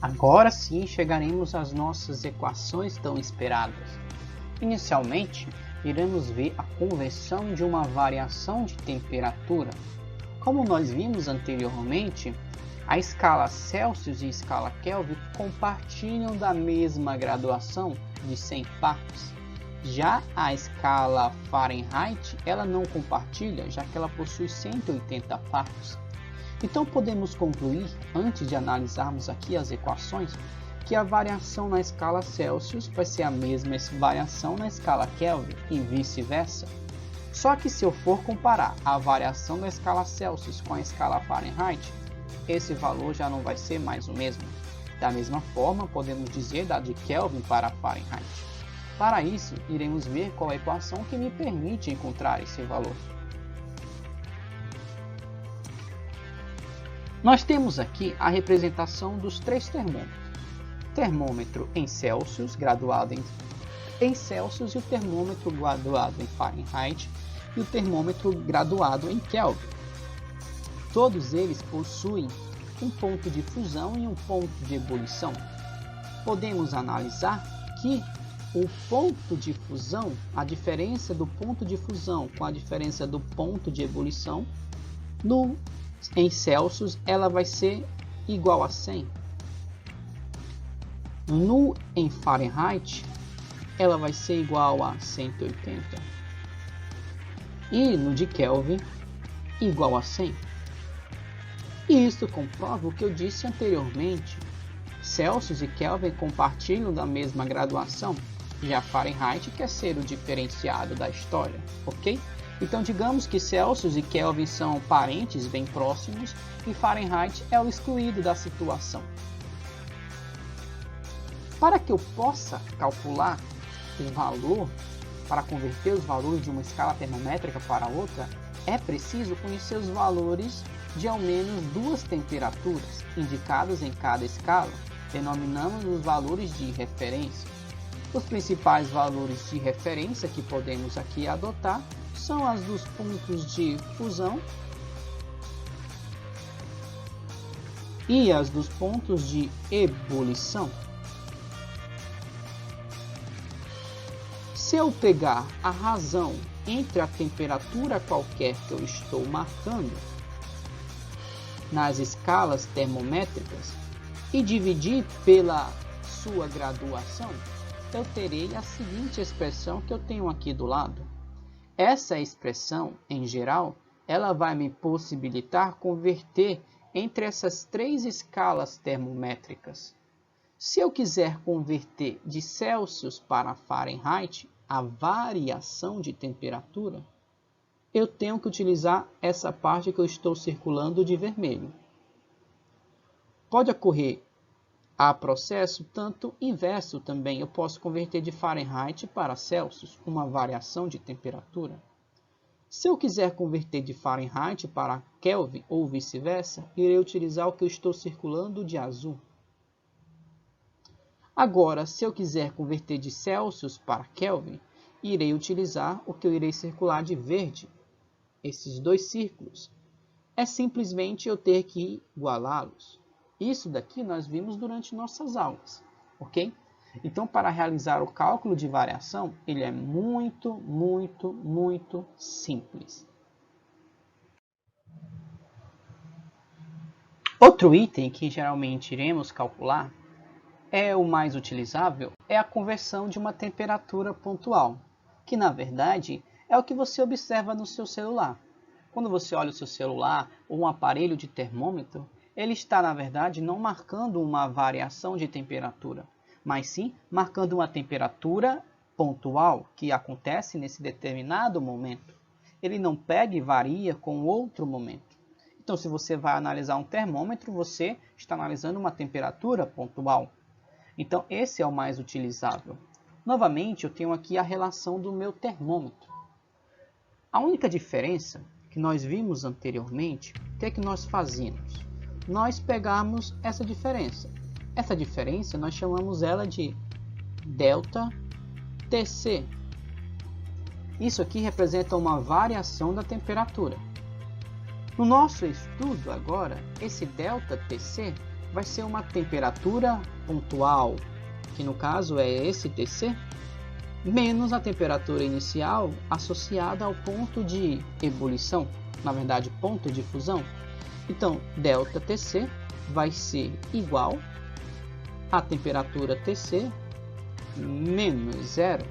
Agora sim chegaremos às nossas equações tão esperadas. Inicialmente, iremos ver a conversão de uma variação de temperatura. Como nós vimos anteriormente, a escala Celsius e a escala Kelvin compartilham da mesma graduação de 100 partes. Já a escala Fahrenheit, ela não compartilha, já que ela possui 180 partes. Então podemos concluir, antes de analisarmos aqui as equações, que a variação na escala Celsius vai ser a mesma variação na escala Kelvin e vice-versa. Só que se eu for comparar a variação da escala Celsius com a escala Fahrenheit, esse valor já não vai ser mais o mesmo. Da mesma forma, podemos dizer da de Kelvin para Fahrenheit. Para isso, iremos ver qual é a equação que me permite encontrar esse valor. Nós temos aqui a representação dos três termômetros. Termômetro em Celsius, graduado em Celsius, e o termômetro graduado em Fahrenheit, e o termômetro graduado em Kelvin. Todos eles possuem um ponto de fusão e um ponto de ebulição. Podemos analisar que o ponto de fusão, a diferença do ponto de fusão com a diferença do ponto de ebulição, em Celsius, ela vai ser igual a 100. Em Fahrenheit, ela vai ser igual a 180. E no de Kelvin, igual a 100. E isso comprova o que eu disse anteriormente. Celsius e Kelvin compartilham da mesma graduação, já Fahrenheit quer ser o diferenciado da história, ok? Então digamos que Celsius e Kelvin são parentes bem próximos e Fahrenheit é o excluído da situação. Para que eu possa calcular o valor, para converter os valores de uma escala termométrica para outra, é preciso conhecer os valores de ao menos duas temperaturas indicadas em cada escala. Denominamos os valores de referência. Os principais valores de referência que podemos aqui adotar são as dos pontos de fusão e as dos pontos de ebulição. Se eu pegar a razão entre a temperatura qualquer que eu estou marcando nas escalas termométricas e dividir pela sua graduação, eu terei a seguinte expressão que eu tenho aqui do lado. Essa expressão, em geral, ela vai me possibilitar converter entre essas três escalas termométricas. Se eu quiser converter de Celsius para Fahrenheit a variação de temperatura, eu tenho que utilizar essa parte que eu estou circulando de vermelho. Pode ocorrer a processo tanto inverso também. Eu posso converter de Fahrenheit para Celsius, uma variação de temperatura. Se eu quiser converter de Fahrenheit para Kelvin ou vice-versa, irei utilizar o que eu estou circulando de azul. Agora, se eu quiser converter de Celsius para Kelvin, irei utilizar o que eu irei circular de verde, esses dois círculos. É simplesmente eu ter que igualá-los. Isso daqui nós vimos durante nossas aulas, ok? Então, para realizar o cálculo de variação, ele é muito simples. Outro item que geralmente iremos calcular, é o mais utilizável, é a conversão de uma temperatura pontual, que na verdade é o que você observa no seu celular. Quando você olha o seu celular ou um aparelho de termômetro, ele está, na verdade, não marcando uma variação de temperatura, mas sim marcando uma temperatura pontual que acontece nesse determinado momento. Ele não pega e varia com outro momento. Então, se você vai analisar um termômetro, você está analisando uma temperatura pontual. Então, esse é o mais utilizável. Novamente, eu tenho aqui a relação do meu termômetro. A única diferença que nós vimos anteriormente, o que é que nós fazíamos? Nós pegamos essa diferença. Essa diferença nós chamamos ela de delta Tc. Isso aqui representa uma variação da temperatura. No nosso estudo agora, esse delta Tc vai ser uma temperatura pontual, que no caso é esse Tc, menos a temperatura inicial associada ao ponto de ebulição, na verdade ponto de fusão. Então, ΔTc vai ser igual a temperatura Tc menos zero.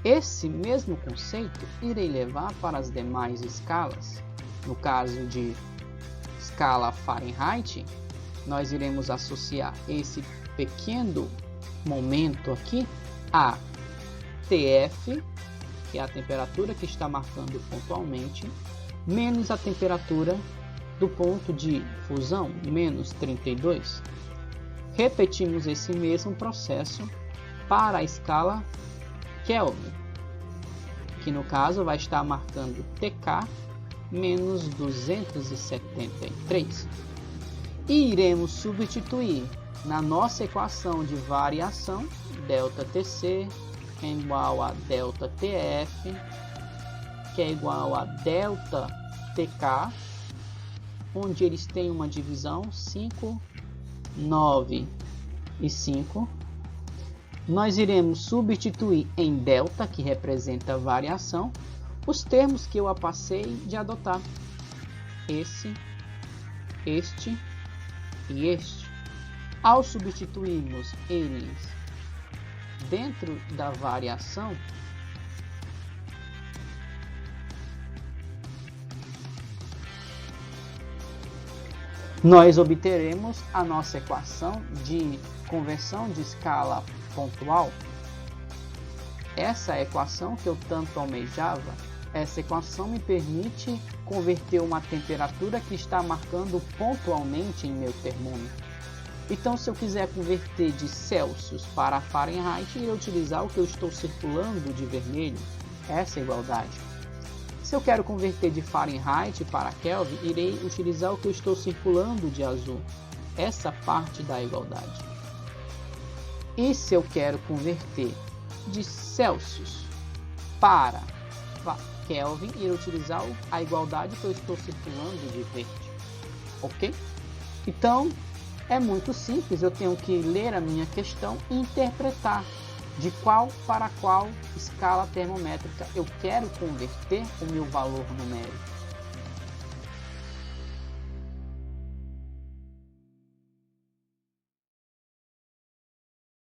Esse mesmo conceito irei levar para as demais escalas. No caso de escala Fahrenheit, nós iremos associar esse pequeno momento aqui a Tf, que é a temperatura que está marcando pontualmente, menos a temperatura do ponto de fusão, menos 32. Repetimos esse mesmo processo para a escala Kelvin, que no caso vai estar marcando Tk menos 273. E iremos substituir na nossa equação de variação, ΔTc é igual a ΔTf, que é igual a ΔTk, onde eles têm uma divisão 5, 9 e 5. Nós iremos substituir em delta, que representa variação, os termos que eu passei de adotar. Este e este. Ao substituirmos eles dentro da variação, nós obteremos a nossa equação de conversão de escala pontual. Essa equação que eu tanto almejava, essa equação me permite converter uma temperatura que está marcando pontualmente em meu termômetro. Então, se eu quiser converter de Celsius para Fahrenheit, irei utilizar o que eu estou circulando de vermelho, essa igualdade. Se eu quero converter de Fahrenheit para Kelvin, irei utilizar o que eu estou circulando de azul, essa parte da igualdade. E se eu quero converter de Celsius para Kelvin, irei utilizar a igualdade que eu estou circulando de verde. Ok? Então, é muito simples, eu tenho que ler a minha questão e interpretar de qual para qual escala termométrica eu quero converter o meu valor numérico.